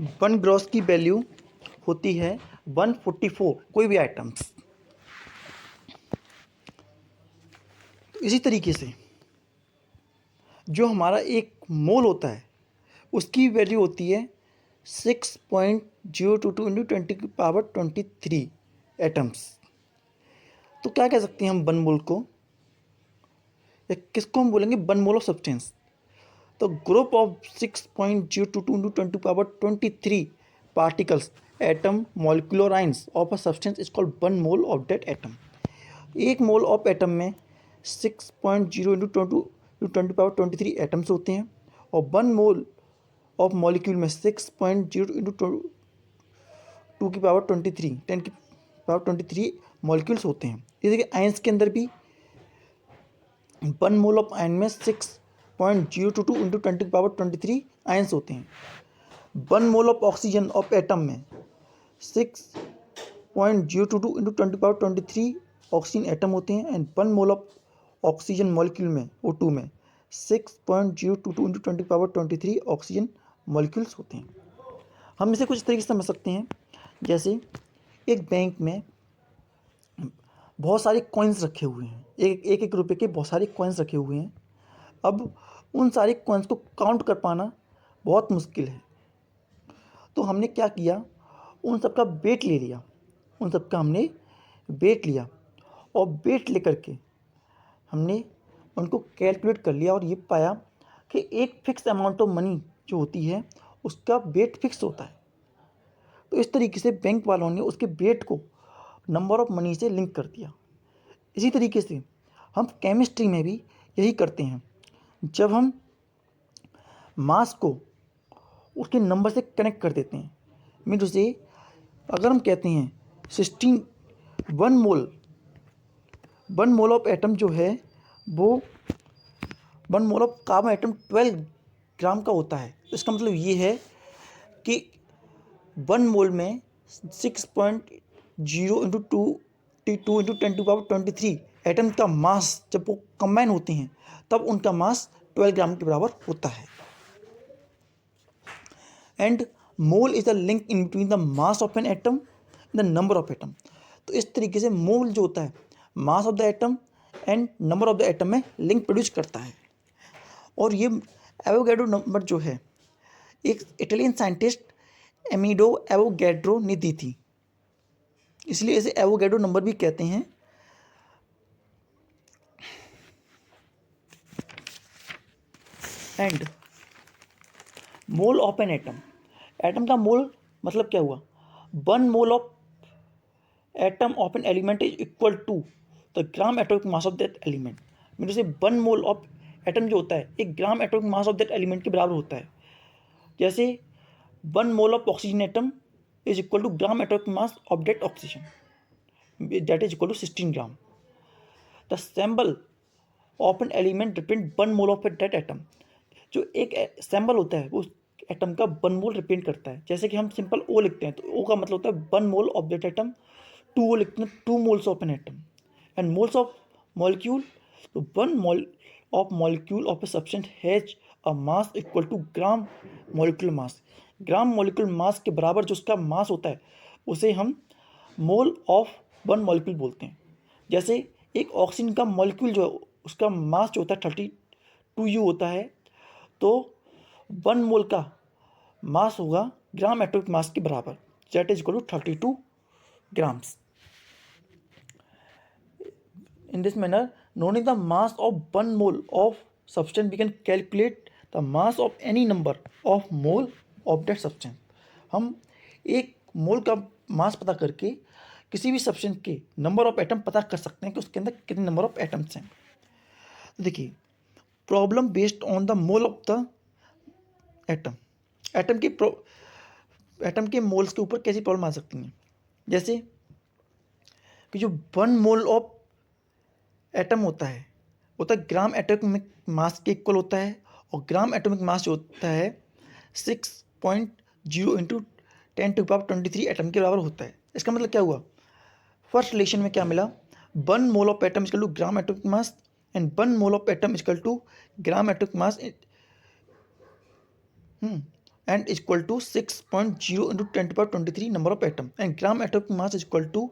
One gross की value होती है 144 कोई भी आइटम्स। तो इसी तरीके से जो हमारा एक मोल होता है उसकी वैल्यू होती है 6.022 इंटू 10⁻23 एटम्स। तो क्या कह सकते हैं हम वन मोल को, या किसको हम बोलेंगे वन मोल ऑफ सब्सटेंस। तो group of 6.022 into 10⁻23 particles atom molecular ions of a substance is called one mole of that atom. एक मोल ऑफ एटम में 6.0 इंटू 10⁻23 एटम्स होते हैं, और वन मोल ऑफ मॉलिक्यूल में 6.0 इंटू 10⁻23 मॉलिक्यूल्स होते हैं। जैसे कि आयंस के अंदर भी वन मोल ऑफ आयन में 6.022 इंटू 10⁻23 आयंस होते हैं। One mole of oxygen of atom में 6.022 इंटू 10⁻23 ऑक्सीजन एटम होते हैं, and one mole of oxygen molecule में O2 में 6.022 इंटू 10⁻23 ऑक्सीजन मॉलिक्यूल्स होते हैं। हम इसे कुछ तरीके से समझ सकते हैं, जैसे एक बैंक में बहुत सारे कॉइन्स रखे हुए हैं, एक रुपये के बहुत सारे कॉइन्स रखे हुए हैं। अब उन सारे कॉइन्स को काउंट कर पाना बहुत मुश्किल है। तो हमने क्या किया, उन सब का वेट ले लिया, उन सब का हमने वेट लिया, और वेट लेकर के हमने उनको कैलकुलेट कर लिया और ये पाया कि एक फिक्स अमाउंट ऑफ मनी जो होती है उसका वेट फिक्स होता है। तो इस तरीके से बैंक वालों ने उसके वेट को नंबर ऑफ मनी से लिंक कर दिया। इसी तरीके से हम केमिस्ट्री में भी यही करते हैं। जब हम मास को उसके नंबर से कनेक्ट कर देते हैं, मीन उसे अगर हम कहते हैं 16 वन मोल ऑफ एटम जो है वो one mole of carbon atom 12 ग्राम का होता है। तो इसका मतलब ये है कि वन मोल में 6.0 इंटू 2 इंटू 10⁻23 एटम का मास जब वो कंबाइन होते हैं तब उनका मास 12 ग्राम के बराबर होता है। And mole is the link in between the mass of an atom the number of atom. तो इस तरीके से मोल जो होता है mass of the atom and number of the atom में लिंक प्रोड्यूस करता है। और ये एवोगैड्रो नंबर जो है एक इटालियन साइंटिस्ट एमिडो एवोगैड्रो ने दी थी, इसलिए इसे एवोगैड्रो नंबर भी कहते हैं। And mole of an atom, atom का मोल मतलब क्या हुआ, one mole of atom of an element is equal to the gram atomic mass of that element. Mean से वन मोल ऑफ एटम जो होता है एक gram atomic mass of that element के बराबर होता है। जैसे one mole of oxygen atom is equal to gram atomic mass of that oxygen, that is equal to 16 gram. The sample of an element depend one mole of that atom. जो एक sample होता है वो atom का one mole represent करता है। जैसे कि हम सिंपल O लिखते हैं तो O का मतलब होता है one mole of that atom, 2O लिखते हैं 2 moles of an atom, and moles of molecule, तो one mole of molecule of a substance has a mass equal to gram molecular mass. Gram molecular mass के बराबर जो उसका मास होता है उसे हम मोल ऑफ वन मॉलिक्यूल बोलते हैं। जैसे एक ऑक्सीजन का मॉलिक्यूल जो है उसका मास जो होता है 32U होता है, तो वन मोल का मास होगा ग्राम एटॉमिक मास के बराबर, that is equal to 32 grams. In this manner, knowing the mass of one mole of substance, we can calculate the mass of any number of mole of that substance. हम एक मोल का मास पता करके किसी भी substance के नंबर ऑफ एटम पता कर सकते हैं कि उसके अंदर कितने नंबर ऑफ एटम्स हैं। देखिए, problem based on the mole of the atom, atom के मोल्स के ऊपर कैसी प्रॉब्लम आ सकती हैं। जैसे कि जो वन मोल ऑफ एटम होता है ग्राम एटॉमिक मास के इक्वल होता है, और ग्राम एटॉमिक मास जो होता है 6.0 इंटू 10⁻23 एटम के बराबर होता है। इसका मतलब क्या हुआ, फर्स्ट रिलेशन में क्या मिला, one mole of atom equal to gram atomic mass and one mole of atom equal to gram atomic mass and is equal to 6.0 into 10 to the power 23 number of atom, and gram atomic mass is equal to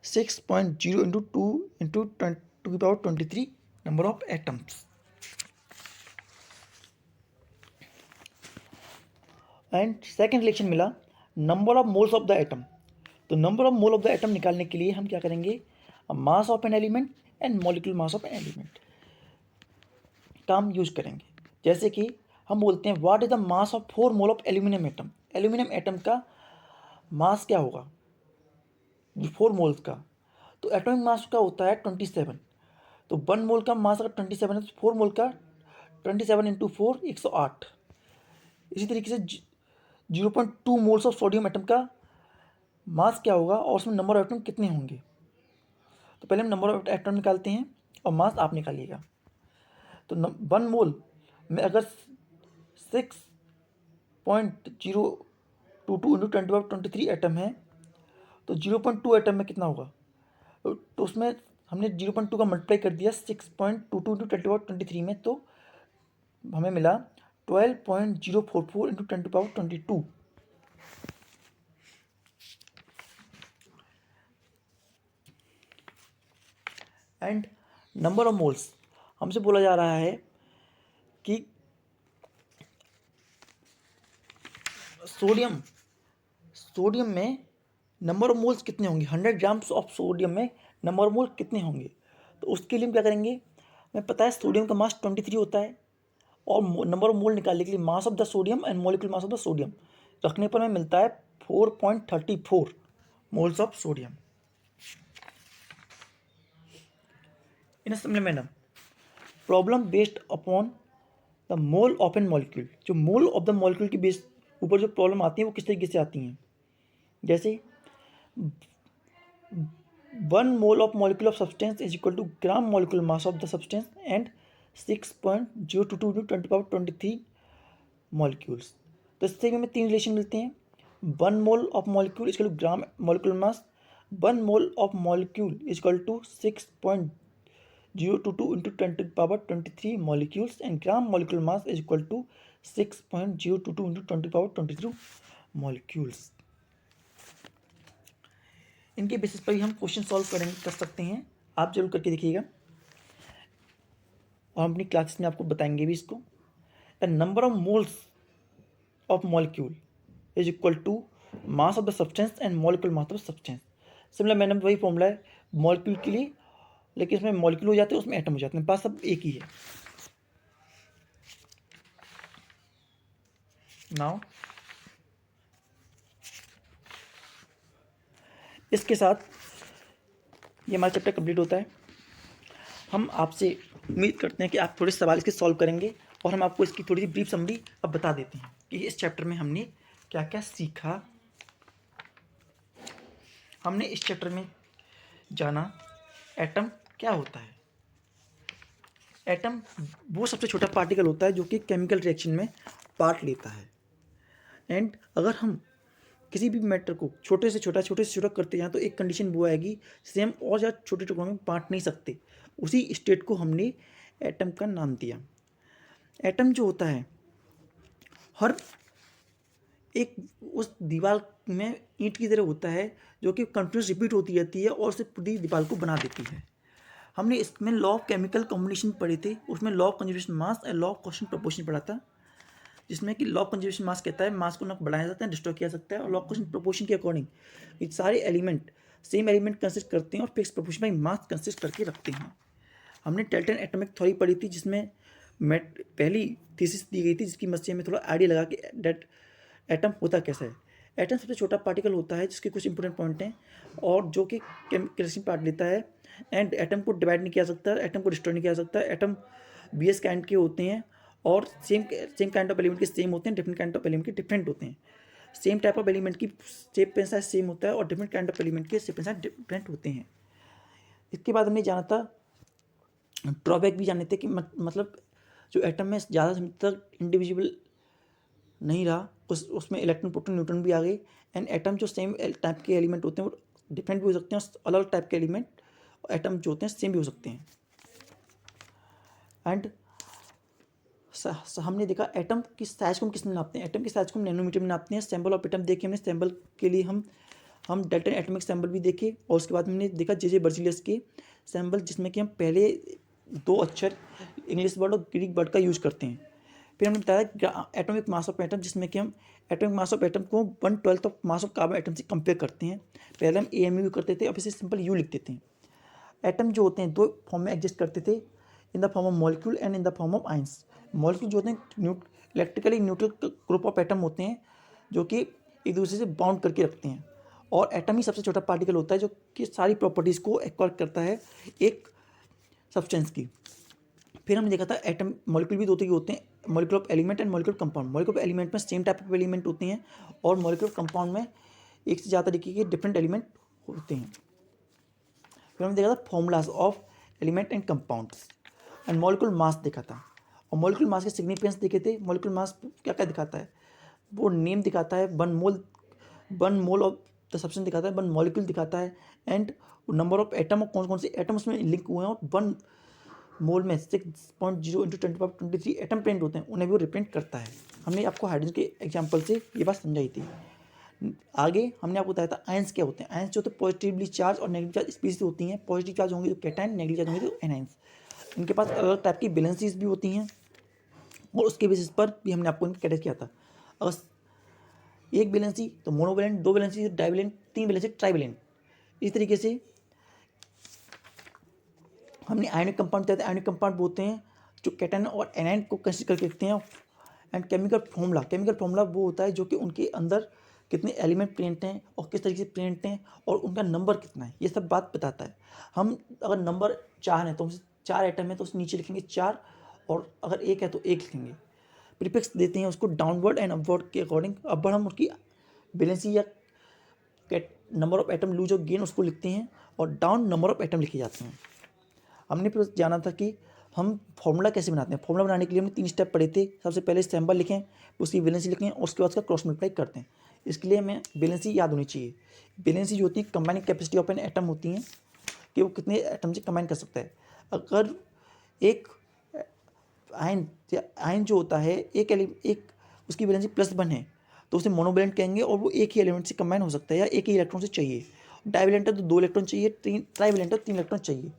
6.0 into 2 into 10 to the power 23 number of atoms. And second relation मिला number of moles of the atom. तो number of mole of the atom निकालने के लिए हम क्या करेंगे, mass of an element and molecule mass of an element का हम यूज करेंगे। जैसे कि हम बोलते हैं what is the mass of 4 mole of aluminium atom. Aluminium atom का मास क्या होगा 4 मोल्स का, तो एटॉमिक मास का होता है 27। तो 1 मोल का मास अगर 27 है तो 4 मोल का 27 इंटू 4 108। इसी तरीके से 0.2 मोल्स ऑफ सोडियम एटम का मास क्या होगा और उसमें नंबर ऑफ एटम कितने होंगे। तो पहले हम नंबर ऑफ एटम निकालते हैं और मास आप निकालिएगा। तो 1 मोल में अगर 6.022 इंटू 10⁻23 एटम है तो 0.2 एटम में कितना होगा, तो उसमें हमने 0.2 का मल्टीप्लाई कर दिया 6.22 इंटू 10⁻23 में, तो हमें मिला 12.044 into 10⁻22। And number of moles हमसे बोला जा रहा है कि सोडियम में नंबर ऑफ मोल्स कितने होंगे, 100 ग्राम्स ऑफ सोडियम में नंबर ऑफ मोल कितने होंगे। तो उसके लिए हम क्या करेंगे, हमें पता है सोडियम का मास 23 होता है और नंबर ऑफ मोल निकालने के लिए mass of the sodium and molecular mass of the sodium रखने पर हमें मिलता है 4.34 moles of sodium. In similar manner problem based upon the mole of an molecule. जो मोल ऑफ द मॉलिक्यूल के बेस ऊपर जो प्रॉब्लम आती है वो किस तरीके से आती हैं, जैसे 1 mole of molecule of substance is equal to gram molecular mass of the substance and 6.022 into 10⁻23 molecules. तो इससे हमें 3 रिलेशन मिलते हैं। 1 mole of molecule is equal to gram molecular mass, 1 mole of molecule is equal to 6.022 into 10⁻23 molecules and gram molecular mass is equal to 6.022 into 10⁻23 molecules. इनके basis पर ही हम question solve कर सकते हैं, आप जरूर करके देखिएगा और हम अपनी क्लासेस में आपको बताएंगे भी इसको। The number of moles of molecule is equal to mass of the substance and molecular mass of the substance. Similar मैंने वही फॉर्मूला है मॉलिक्यूल के लिए, लेकिन इसमें मॉलिक्यूल हो जाते हैं उसमें एटम हो जाते हैं, पास सब एक ही है। नाउ इसके साथ ये हमारा चैप्टर कंप्लीट होता है। हम आपसे उम्मीद करते हैं कि आप थोड़े सवाल इसके सॉल्व करेंगे और हम आपको इसकी थोड़ी सी ब्रीफ समरी अब बता देते हैं कि इस चैप्टर में हमने क्या क्या सीखा। हमने इस चैप्टर में जाना एटम क्या होता है। एटम वो सबसे छोटा पार्टिकल होता है जो कि केमिकल रिएक्शन में पार्ट लेता है। एंड अगर हम किसी भी मैटर को छोटे से छोटा करते जाएं तो एक कंडीशन वो आएगी जिसे हम और ज़्यादा छोटे टुकड़ों में बांट नहीं सकते। उसी स्टेट को हमने एटम का नाम दिया। एटम जो होता है हर एक उस दीवार में ईंट की तरह होता है जो कि कंटिन्यूस रिपीट होती रहती है और उसे पूरी दीवार को बना देती है। हमने इसमें लॉ ऑफ केमिकल कॉम्बिनेशन पढ़े थे, उसमें लॉ ऑफ कंजर्वेशन मास और लॉ ऑफ कॉन्स्टेंट प्रोपोर्शन पढ़ा था, जिसमें कि लॉ ऑफ कंजर्वेशन मास कहता है मास को न बढ़ाया जाता है डिस्ट्रॉय किया जा सकता है, और लॉ ऑफ कॉन्स्टेंट प्रोपोर्शन के अकॉर्डिंग ये सारे एलिमेंट सेम एलिमेंट कंसिस्ट करते हैं और फिक्स प्रोपोर्शन में मास कंसिस्ट करके रखते हैं। हमने टेल्टन एटॉमिक थ्योरी पढ़ी थी जिसमें पहली थीसिस दी गई थी जिसकी मदद से हमें थोड़ा आइडिया लगा कि डेट एटम होता कैसा है। एटम सबसे छोटा पार्टिकल होता है जिसके कुछ इंपॉर्टेंट पॉइंट हैं और जो कि केमिकल पार्ट लेता है। एंड एटम को डिवाइड नहीं किया सकता, एटम को डिस्ट्रॉय नहीं किया सकता। एटम बीएस काइंड के होते हैं और सेम काइंड ऑफ एलिमेंट के सेम होते हैं, डिफरेंट काइंड ऑफ एलिमेंट के डिफरेंट होते हैं। सेम टाइप ऑफ एलिमेंट की शेप एंड साइज सेम होता है और डिफरेंट काइंड ऑफ एलिमेंट के शेप एंड साइज डिफरेंट होते हैं। इसके बाद हमने जाना था ड्रॉबैक भी जाने थे कि मतलब जो एटम में ज़्यादा समय तक इंडिविजुअल नहीं रहा, उसमें इलेक्ट्रॉन प्रोटॉन न्यूट्रॉन भी आ गए। एंड एटम जो सेम टाइप के एलिमेंट होते हैं वो डिफरेंट भी हो सकते हैं, अलग अलग टाइप के एलिमेंट एटम जो होते हैं सेम भी हो सकते हैं। एंड हमने देखा एटम की साइज को हम किस में नापते हैं, एटम की साइज को हम नैनोमीटर में नापते हैं। सैंपल ऑफ एटम देखे हमने, सैंपल के लिए हम डेल्टन एटॉमिक सैंपल भी देखे, और उसके बाद हमने देखा जे बर्जीलियस के सैंपल, जिसमें कि हम पहले 2 अक्षर इंग्लिश वर्ड और ग्रीक वर्ड का यूज करते हैं। फिर हमने बताया एटॉमिक मास ऑफ एटम, जिसमें कि हम एटॉमिक मास ऑफ एटम को 1/12 of mass of carbon atom से कंपेयर करते हैं। पहले हम AMU करते थे, अब इसे सिंपल यू लिख देते हैं। एटम जो होते हैं 2 फॉर्म में एग्जिस्ट करते थे, in the form of molecule and in the form of ions. Molecule जो होते हैं electrically neutral group of atom होते हैं, जो कि एक दूसरे से बाउंड करके रखते हैं, और एटम ही सबसे छोटा पार्टिकल होता है जो कि सारी प्रॉपर्टीज़ को एक्वायर करता है एक सब्सटेंस की। फिर हमने देखा था एटम मॉलिक्यूल भी 2 तरह के होते हैं, molecule of element and molecule compound. Molecule of element में सेम टाइप ऑफ एलिमेंट होते हैं, और मॉलिक्यूल कंपाउंड में एक से ज़्यादा तरीके के डिफरेंट एलिमेंट होते हैं। फिर हमने देखा था formulas of element and compounds, and molecule mass देखा था, और मॉलिक्यूल मास के सिग्निफिकेंस देखे थे। मॉलिक्यूल मास क्या क्या दिखाता है, वो नेम दिखाता है, 1 मोल ऑफ द सब्सटेंस दिखाता है, 1 मॉलिक्यूल दिखाता है, एंड नंबर ऑफ एटम और कौन कौन से एटम उसमें लिंक हुए हैं, और 1 मोल में 6.0 × 10⁻23 एटम प्रेजेंट होते हैं, उन्हें भी वो रिप्रेजेंट करता है। हमने आपको हाइड्रोजन के एग्जाम्पल से ये बात समझाई थी। आगे हमने आपको बताया था आयंस क्या होते हैं। आयंस जो होते हैं पॉजिटिवली चार्ज और नेगेटिव चार्ज स्पीशीज होती हैं। पॉजिटिव चार्ज होंगे तो कैटायन, नेगेटिव चार्ज होंगे तो एनायंस। इनके पास अलग अलग टाइप की बैलेंसीज भी होती हैं, और उसके बेसिस पर भी हमने आपको इनको कैटेगराइज किया था। अगर एक बैलेंसी तो monovalent, 2 valency divalent, 3 valency trivalent. इस तरीके से हमने आयनिक कंपाउंड बताया था। आयनिक कंपाउंड बोलते हैं जो कैटायन और एनायन को कंसिडर करके रखते हैं। एंड केमिकल फार्मूला वो होता है जो कि उनके अंदर कितने एलिमेंट प्रेजेंट हैं और किस तरीके से प्रेजेंट हैं और उनका नंबर कितना है, ये सब बात बताता है। हम अगर नंबर 4 है तो हम 4 आइटम है तो उस नीचे लिखेंगे 4, और अगर 1 है तो 1 लिखेंगे। प्रीफिक्स देते हैं उसको डाउनवर्ड एंड अपवर्ड के अकॉर्डिंग। अपवर्ड हम उसकी बैलेंसी या नंबर ऑफ एटम लूज और गेन उसको लिखते हैं, और डाउन नंबर ऑफ एटम लिखे जाते हैं। हमने फिर जाना था कि हम फार्मूला कैसे बनाते हैं। फार्मूला बनाने के लिए हमने 3 स्टेप पढ़े थे। सबसे पहले सैंपल लिखें, उसकी वैलेंसी लिखें, और उसके बाद उसका क्रॉस मल्टीप्लाई करते हैं। इसके लिए हमें वैलेंसी याद होनी चाहिए। वैलेंसी जो होती है combining capacity of an atom होती हैं, कि वो कितने एटम से कंबाइन कर सकता है। अगर एक आयन जो होता है एक उसकी वैलेंसी +1 है तो उसे मोनोवैलेंट कहेंगे, और वो एक ही एलिमेंट से कंबाइन हो सकता है या एक ही इलेक्ट्रॉन से चाहिए। डाइवैलेंट है तो 2 इलेक्ट्रॉन चाहिए, ट्राइवैलेंट है तो 3 इलेक्ट्रॉन चाहिए।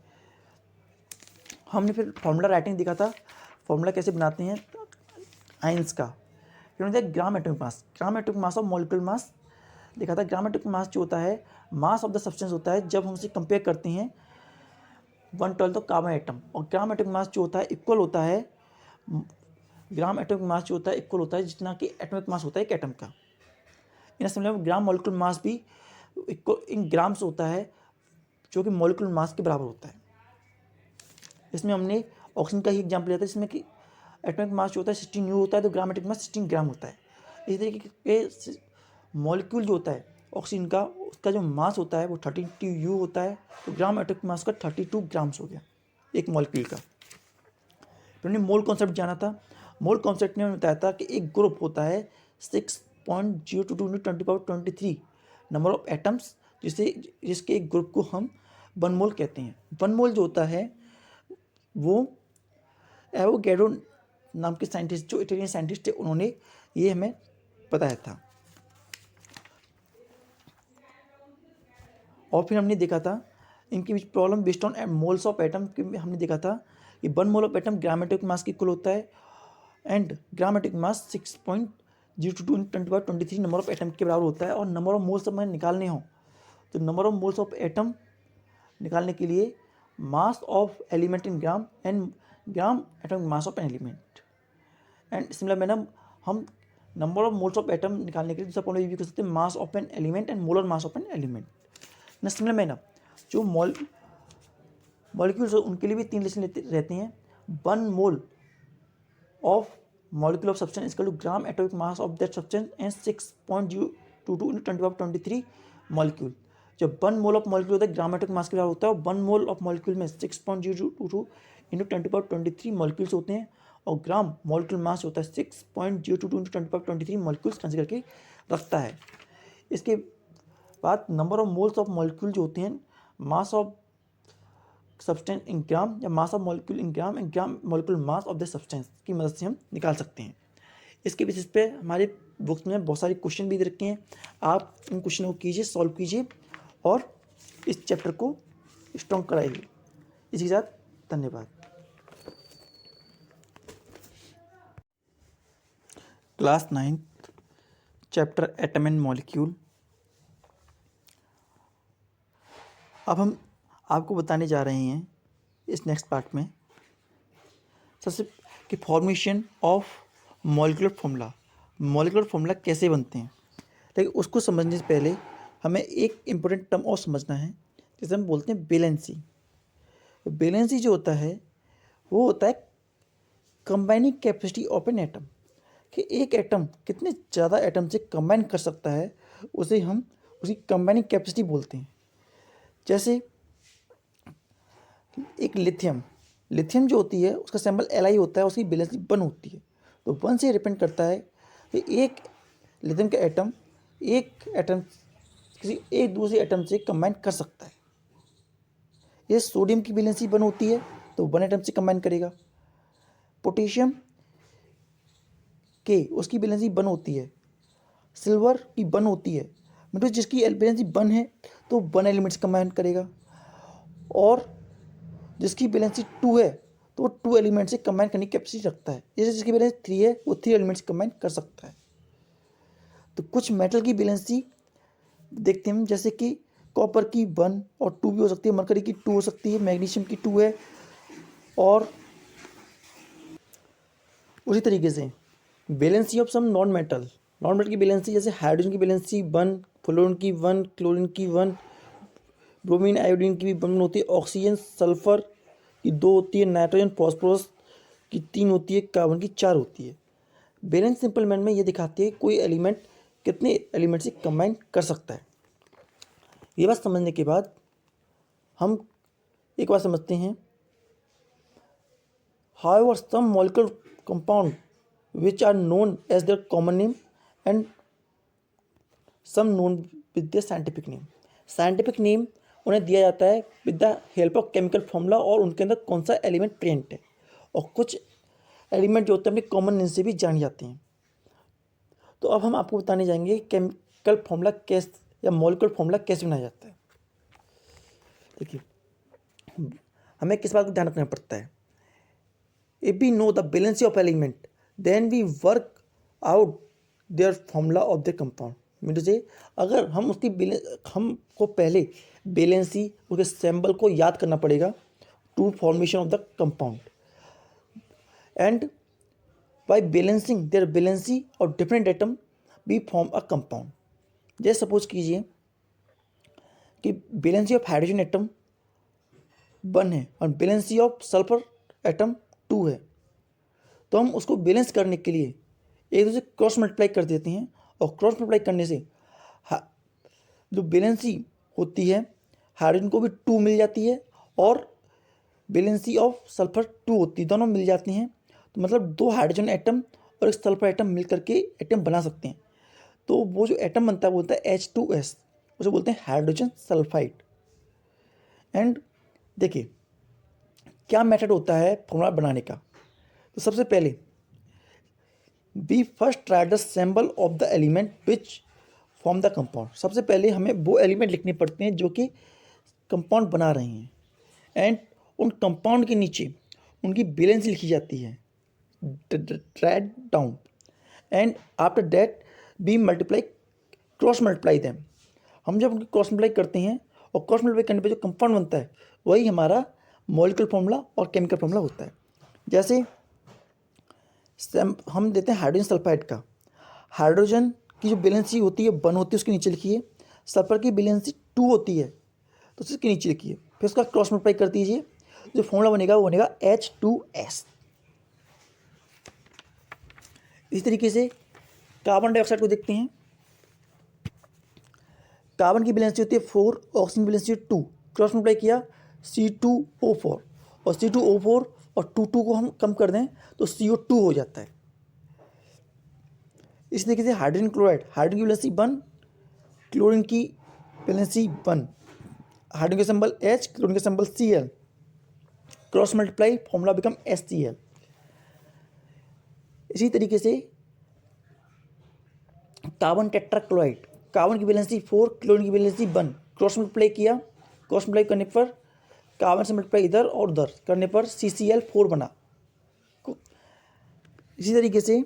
हमने फिर फार्मूला राइटिंग देखा था, फार्मूला कैसे बनाते हैं आयंस का। फिर हमने देखा ग्राम atomic mass of molecular mass देखा था। ग्राम एटॉमिक मास जो होता है मास ऑफ द सब्सटेंस होता है जब हम उसे कंपेयर करते हैं 1/12 ऑफ कार्बन एटम। और ग्राम एटॉमिक मास जो होता है इक्वल होता है, ग्राम एटॉमिक मास जो होता है इक्वल होता है जितना कि एटॉमिक मास होता है एक एटम का। इन समझ ग्राम मॉलिक्यूलर मास भी इक्वल इन ग्राम्स होता है, जो कि मॉलिक्यूलर मास के बराबर होता है। इसमें हमने ऑक्सीजन का ही एग्जाम्पल लिया था, जिसमें कि एटॉमिक मास जो होता है 16 U होता है, तो ग्राम एटॉमिक मास 16 ग्राम होता है। इसी तरीके के मॉलिक्यूल जो होता है ऑक्सीजन का, उसका जो मास होता है वो 32 U होता है, तो ग्राम एटॉमिक मास का 32 ग्राम्स हो गया एक मॉलिक्यूल का। फिर हमने मोल कॉन्सेप्ट जाना था। मोल कॉन्सेप्ट ने बताया था कि एक ग्रुप होता है 6.022 × 10⁻23 नंबर ऑफ एटम्स, जिसके एक ग्रुप को हम 1 मोल कहते हैं। 1 मोल जो होता है वो एवोगैड्रो नाम के साइंटिस्ट, जो इटालियन साइंटिस्ट थे, उन्होंने ये हमें बताया था। और फिर हमने देखा था इनके बीच problem based on moles of atom. हमने देखा था कि 1 mole of atom gram atomic mass के इक्वल होता है, and gram atomic mass 6.022 × 10⁻23 number of atom के बराबर होता है। और नंबर ऑफ मोल्स हमें निकालने हो तो number of moles of atom निकालने के लिए mass of element in gram and gram atomic mass of an element. And similar manner हम number of moles of atom निकालने के लिए दूसरा फॉर्मूला यूज कर सकते हैं, mass of an element and molar mass of an element. न similar manner जो मॉलिक्यूल्स उनके लिए भी 3 रिलेशन रहते हैं। 1 mole of molecule of substance equal to gram atomic mass of that substance and 6.022 × 10⁻23 molecule. जब 1 मोल ऑफ मॉलिक्यूल होता है ग्राम एटॉमिक मास के बराबर होता है, और 1 मोल ऑफ मॉलिक्यूल में 6.022 × 10⁻23 मॉलिक्यूल्स होते हैं, और ग्राम मॉलिक्यूल मास होता है 6.022 × 10⁻23 मॉलिक्यूल्स कंसिडर करके रखता है। इसके बाद number of moles of molecule जो होते हैं मास ऑफ सब्सटेंस इन ग्राम या mass of molecule in gram and gram molecule mass of the substance की मदद से हम निकाल सकते हैं। इसके बेसिस पे हमारे बुक्स में बहुत सारे क्वेश्चन भी दे रखे हैं, आप उन क्वेश्चनों को कीजिए, सॉल्व कीजिए और इस चैप्टर को स्ट्रॉन्ग कराइए। इसी के साथ धन्यवाद। Class 9th chapter atom and molecule. अब हम आपको बताने जा रहे हैं इस नेक्स्ट पार्ट में सबसे कि formation of molecular formula, molecular formula कैसे बनते हैं। लेकिन उसको समझने से पहले हमें एक इम्पोर्टेंट टर्म और समझना है, जिसे हम बोलते हैं वैलेंसी। वैलेंसी जो होता है वो होता है combining capacity of an atom, कि एक एटम कितने ज़्यादा एटम से कंबाइन कर सकता है, उसे हम उसकी कंबाइनिंग कैपेसिटी बोलते हैं। जैसे एक लिथियम जो होती है उसका सिंबल Li होता है, उसकी वैलेंसी 1 होती है। तो 1 से डिपेंड करता है कि एक लिथियम का एटम किसी एक दूसरे एटम से कंबाइन कर सकता है। ये सोडियम की वैलेंसी 1 होती है तो 1 एटम से कंबाइन करेगा। पोटेशियम के उसकी वैलेंसी 1 होती है, सिल्वर की 1 होती है, मतलब जिसकी वैलेंसी 1 है तो 1 एलिमेंट से कंबाइन करेगा, और जिसकी वैलेंसी 2 है तो वो 2 एलिमेंट से कंबाइन करने की कैपेसिटी रखता है। जैसे जिसकी वैलेंसी 3 है वो 3 एलिमेंट से कंबाइन कर सकता है। तो कुछ मेटल की वैलेंसी देखते हैं, जैसे कि कॉपर की 1 और 2 भी हो सकती है, मरकरी की 2 हो सकती है, मैग्नीशियम की 2 है, और उसी तरीके से valency of some non metal की वैलेंसी, जैसे हाइड्रोजन की वैलेंसी 1, फ्लोरीन की 1, क्लोरीन की 1, ब्रोमीन आयोडीन की भी 1 होती है, ऑक्सीजन सल्फर की 2 होती है, नाइट्रोजन फॉस्फोरस की 3 होती है, कार्बन की 4 होती है। बैलेंस सिंपल मैन में ये दिखाती है कोई एलिमेंट कितने एलिमेंट से कंबाइन कर सकता है। ये बात समझने के बाद हम एक बात समझते हैं, however some molecular compound which are known as their common name and some known with their scientific name। Scientific name उन्हें दिया जाता है with the help of chemical formula, और उनके अंदर कौन सा एलिमेंट प्रेजेंट है, और कुछ एलिमेंट जो होते हैं अपने कॉमन नेम से भी जाने जाते हैं। तो अब हम आपको बताने जाएंगे केमिकल फॉर्मूला कैसे या मॉलिक्यूलर फॉर्मूला कैसे बनाया जाता है। देखिए, हमें किस बात को ध्यान रखना पड़ता है, if we know the valency of element then we work out their formula of the compound। Mean से अगर हम हमको पहले वैलेंसी उसके सिंबल को याद करना पड़ेगा to formation of the compound, and by balancing their valency of different atom we form a compound. जैसे सपोज कीजिए कि वैलेंसी ऑफ हाइड्रोजन एटम 1 है और वैलेंसी ऑफ सल्फर एटम 2 है, तो हम उसको बैलेंस करने के लिए एक दूसरे क्रॉस मल्टीप्लाई कर देते हैं, और क्रॉस मल्टीप्लाई करने से जो बैलेंसी होती है हाइड्रोजन को भी 2 मिल जाती है, और बैलेंसी ऑफ सल्फर 2 होती है, दोनों मिल जाती हैं। तो मतलब 2 हाइड्रोजन एटम और एक सल्फर एटम मिल करके एटम बना सकते हैं। तो वो जो एटम बनता है वो होता है H2S, उसे बोलते हैं हाइड्रोजन सल्फाइड। एंड देखिए क्या मेथड होता है फॉर्मूला बनाने का। तो सबसे पहले we first try the symbol of the element which form the compound. सबसे पहले हमें वो एलिमेंट लिखने पड़ते हैं जो कि कंपाउंड बना रहे हैं, एंड उन कंपाउंड के नीचे उनकी वैलेंसी लिखी जाती है, right down, and after that we multiply cross multiply them. हम जब उनकी क्रॉस मल्टीप्लाई करते हैं और क्रॉस मल्टीप्लाई करने पे जो कंपाउंड बनता है वही हमारा मॉलिक्यूलर फॉर्मूला और केमिकल फॉर्मूला होता है। जैसे हम देते हैं हाइड्रोजन सल्फाइड का, हाइड्रोजन की जो वैलेंसी होती है 1 होती है, उसके नीचे लिखिए, सल्फर की वैलेंसी 2 होती है तो उसके नीचे लिखिए, फिर उसका क्रॉस मल्टीप्लाई कर दीजिए, जो फॉर्मूला बनेगा वो बनेगा H2S। इस तरीके से कार्बन डाइऑक्साइड को देखते हैं, कार्बन की वैलेंसी होती है 4, ऑक्सीजन की वैलेंसी 2, क्रॉस मल्टीप्लाई किया C2O4, और C2O4 और 2 को हम कम कर दें तो CO2 हो जाता है। इस तरीके से हाइड्रोजन क्लोराइड, हाइड्रोजन की वैलेंसी 1, क्लोरीन की वैलेंसी 1, हाइड्रोजन का सिंबल H, क्लोरीन का symbol Cl, cross multiply formula become HCl। इसी तरीके से कार्बन टेट्राक्लोराइड, कार्बन की वैलेंसी 4, क्लोरीन की वैलेंसी 1, क्रॉस मल्टीप्लाई किया, क्रॉस मल्टीप्लाई करने पर कार्बन से मल्टीप्लाई इधर और उधर करने पर CCl4 बना। इसी तरीके से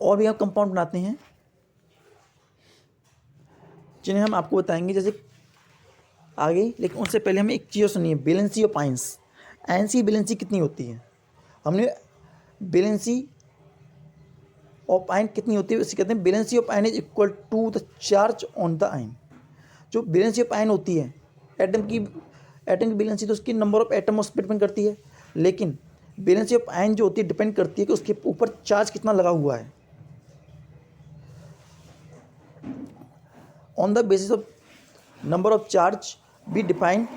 और भी हम कंपाउंड बनाते हैं जिन्हें हम आपको बताएंगे जैसे आगे, लेकिन उससे पहले हमें एक चीज़ सुनिए, बैलेंसी ऑफ आयंस। आयंस की बैलेंसी कितनी होती है? हमने बैलेंसी ऑफ आयन कितनी होती है इसे कहते हैं valency of ion is equal to the charge on the ion. जो बैलेंसी ऑफ आयन होती है, एटम की बैलेंसी तो उसकी नंबर ऑफ एटम उस पर डिपेंड करती है, लेकिन बैलेंसी ऑफ आयन जो होती है डिपेंड करती है कि उसके ऊपर चार्ज कितना लगा हुआ है। On the basis of number of charge be define,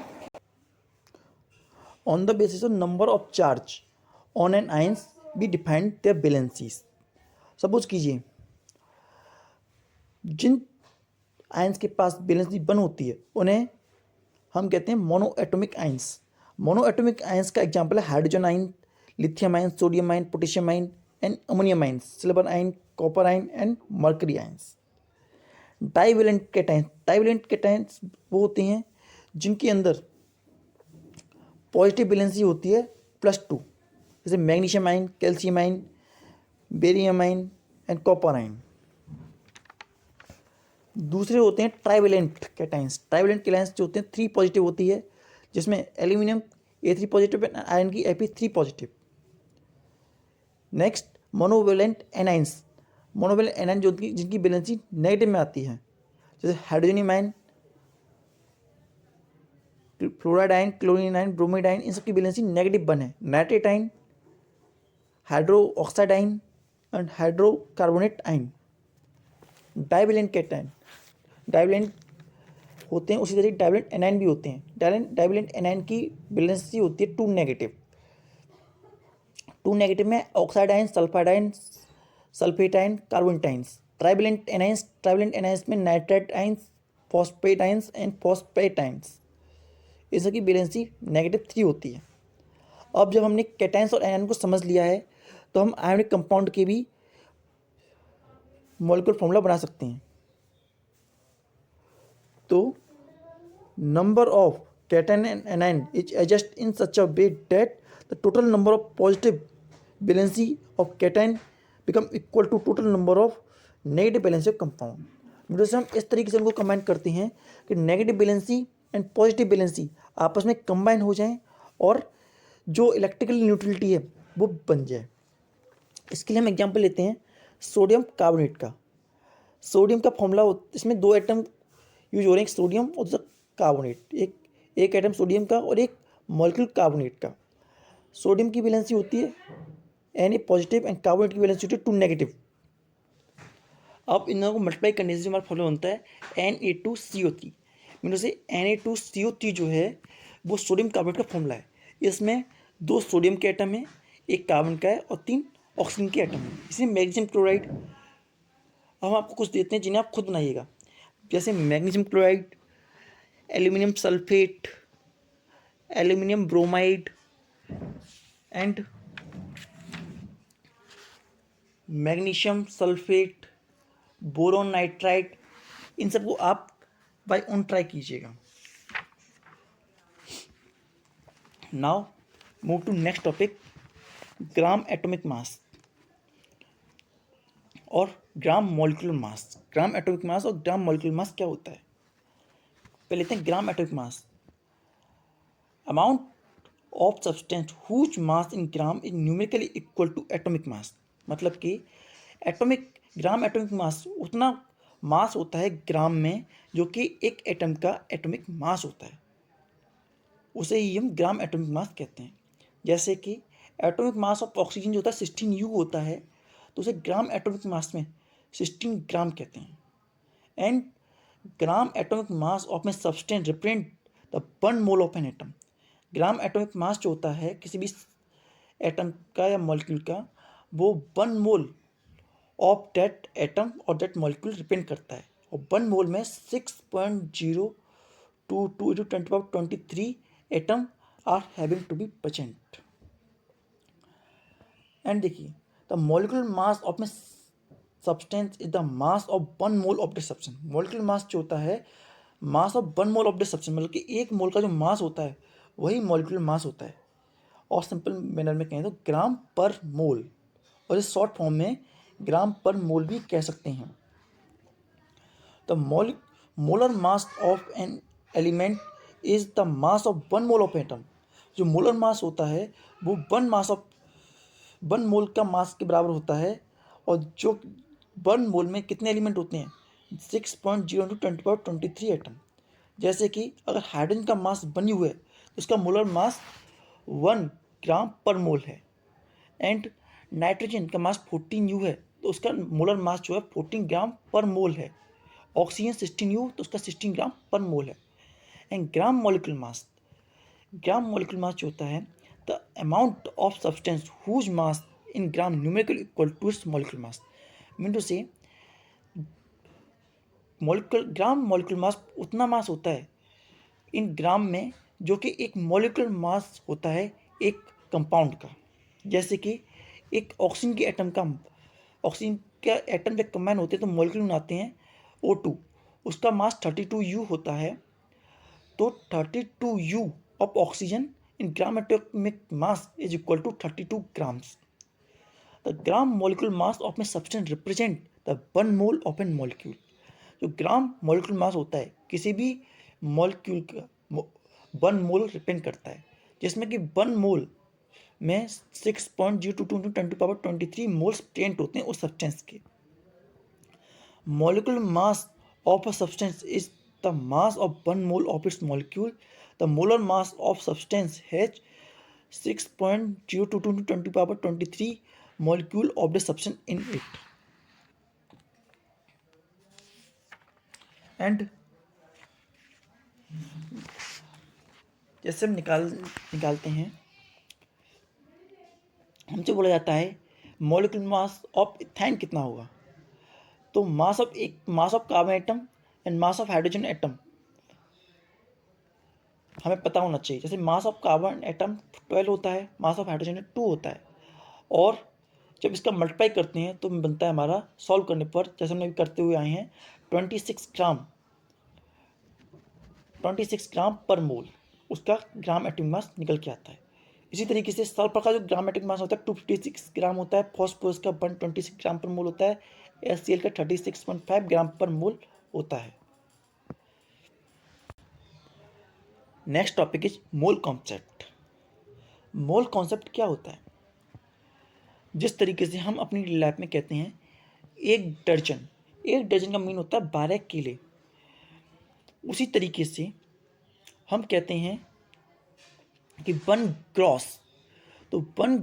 on the basis of number of charge on an ions be defined their valencies. Suppose कीजिए जिन आयंस के पास बैलेंसी 1 होती है उन्हें हम कहते हैं mono atomic ions. Mono atomic ions का एग्जांपल है hydrogen ion, lithium ion, sodium ion, potassium ion and ammonium ion, silver ion, copper ion and mercury ions. Divalent cations, divalent cations वो होते हैं जिनके अंदर पॉजिटिव बैलेंसी होती है +2, जैसे magnesium ion, calcium ion, barium ion and copper ion. दूसरे होते हैं ट्राइवेलेंट कैटायंस। ट्राइवेलेंट कैटायंस जो होते हैं 3 पॉजिटिव होती है, जिसमें aluminium A3 positive and iron की Fe3 positive. Next monovalent anions, monovalent anion जो जिनकी बैलेंसी नेगेटिव में आती है, जैसे हाइड्रोजनियम ion, fluoride ion, chlorine ion, bromide ion, इन सब की बैलेंसी नेगेटिव 1 है। Nitrate ion, hydroxide ion and hydrocarbonate ion. Divalent cation, divalent होते हैं, उसी तरीके डाइवेलेंट एनाइन भी होते हैं। डाइवेलेंट एनाइन की बैलेंसी होती है 2 नेगेटिव। 2 नेगेटिव में oxide ion, sulphide ion, sulphate ion, carbonate ions. Trivalent anions में nitrate ions, phosphate ions and phosphate ions, इन सब की बैलेंसी -3 होती है। अब जब हमने कैटायंस और एनायन को समझ लिया है तो हम आयोनिक कंपाउंड के भी मॉलिक्यूलर फॉर्मूला बना सकते हैं। तो number of cation and anion is adjust in such a way that the total number of positive valency of cation become equal to total number of negative valency of compound. जैसे हम इस तरीके से उनको कंबाइन करते हैं कि negative valency and positive valency आपस में कंबाइन हो जाएं और जो इलेक्ट्रिकल न्यूट्रलिटी है वो बन जाए। इसके लिए हम एग्जांपल लेते हैं सोडियम कार्बोनेट का। सोडियम का फॉर्मूला, इसमें 2 एटम यूज हो रहे हैं, एक सोडियम और दूसरा कार्बोनेट। एक एटम सोडियम का और एक मॉलिक्यूल कार्बोनेट का। सोडियम की बैलेंसी होती है Na पॉजिटिव एंड कार्बोनेट की बैलेंसी होती है 2 नेगेटिव। अब इन दोनों को मल्टीप्लाई करने से हमारा फॉर्मूला बनता है Na2CO3। मीनों से Na2CO3 जो है वो सोडियम कार्बोनेट का फॉर्मूला है। इसमें 2 सोडियम के एटम है, 1 कार्बन का है और 3 ऑक्सीजन के एटम है। इसमें मैग्नीशियम क्लोराइड, हम आपको कुछ देते हैं जिन्हें आप खुद बनाइएगा, जैसे magnesium chloride, aluminium sulphate, aluminium bromide and magnesium sulphate, boron nitrite, इन सबको आप बाय ओन ट्राई कीजिएगा। Now move to next topic, gram atomic mass और ग्राम मॉलिक्यूलर मास। ग्राम एटॉमिक मास और ग्राम मॉलिक्यूलर मास क्या होता है? पहले लेते हैं gram atomic mass. Amount of substance whose mass in gram is numerically equal to atomic mass. मतलब कि ग्राम एटॉमिक मास उतना मास होता है ग्राम में जो कि एक एटम का एटॉमिक मास होता है, उसे ही हम ग्राम एटॉमिक मास कहते हैं। जैसे कि एटॉमिक मास ऑफ ऑक्सीजन जो होता है 16U होता है, तो उसे ग्राम एटॉमिक मास में 16 ग्राम कहते हैं। And gram atomic mass of में substance represent the 1 mole of an atom. Gram atomic mass जो होता है किसी भी एटम का या मॉलिक्यूल का, वो 1 मोल ऑफ दैट एटम और दैट मॉलिक्यूल रिप्रेजेंट करता है। और 1 मोल में 6.022 × 10⁻23 atom are having to be present. And देखिए, the molecular mass of a substance is the mass of 1 mole of the substance. Molecular mass जो होता है, mass of 1 mole of the substance, मतलब कि 1 मोल का जो मास होता है वही मॉलिक्यूलर मास होता है। और सिंपल मैनर में कहें तो ग्राम पर मोल, और इस शॉर्ट फॉर्म में ग्राम पर मोल भी कह सकते हैं। The molar mass of an element is the mass of 1 mole of atom. जो मोलर मास होता है वो 1 मोल का मास के बराबर होता है। और जो 1 मोल में कितने एलिमेंट होते हैं, 6.0 × 10⁻23 एटम। जैसे कि अगर हाइड्रोजन का मास 1 U है तो उसका मोलर मास 1 ग्राम पर मोल है। एंड नाइट्रोजन का मास 14 U है तो उसका मोलर मास जो है 14 ग्राम पर मोल है। ऑक्सीजन 16 U तो उसका 16 ग्राम पर मोल है। एंड ग्राम मॉलिक्यूलर मास जो होता है, the amount of substance whose mass in gram numerical equal to its molecular mass. Mean to say gram molecular मास उतना मास होता है इन ग्राम में जो कि एक मॉलिक्यूलर मास होता है एक कंपाउंड का। जैसे कि एक ऑक्सीजन के एटम जब कंबाइन होते हैं तो मॉलिक्यूल बनाते हैं O2, उसका मास 32 U होता है। तो 32 U of oxygen in gram atomic mass is equal to 32 grams. The gram molecular mass of a substance represent the 1 mole of an molecule. जो ग्राम मॉलिक्यूलर मास होता है किसी भी मॉलिक्यूल का 1 मोल रिप्रेजेंट करता है, जिसमें कि 1 मोल में 6.022 × 10⁻23 मोल्स प्रेजेंट होते हैं उस सब्सटेंस के। Molecular mass of a substance is the mass of 1 mole of its molecule. The molar mass of substance has 6.022 × 10⁻23 molecule of the substance in it। And जैसे हम निकालते हैं, हमसे बोला जाता है मॉलिक्यूलर मास ऑफ इथाइन कितना होगा। तो mass of carbon atom and mass of hydrogen atom हमें पता होना चाहिए। जैसे मास ऑफ कार्बन एटम 12 होता है, मास ऑफ हाइड्रोजन 2 होता है। और जब इसका मल्टीप्लाई करते हैं तो बनता है हमारा, सॉल्व करने पर जैसे हमने करते हुए आए हैं, 26 ग्राम पर मोल उसका ग्राम एटॉमिक मास निकल के आता है। इसी तरीके से सल्फर का जो ग्राम एटॉमिक मास होता है 256 ग्राम होता है। फॉस्फोरस का 126 ग्राम पर मोल होता है। HCl का 36.5 ग्राम पर मोल होता है। Next topic is mole concept. Mole concept क्या होता है? जिस तरीके से हम अपनी लैब में कहते हैं एक दर्जन का मीन होता है 12 किले, उसी तरीके से हम कहते हैं कि 1 ग्रॉस, तो 1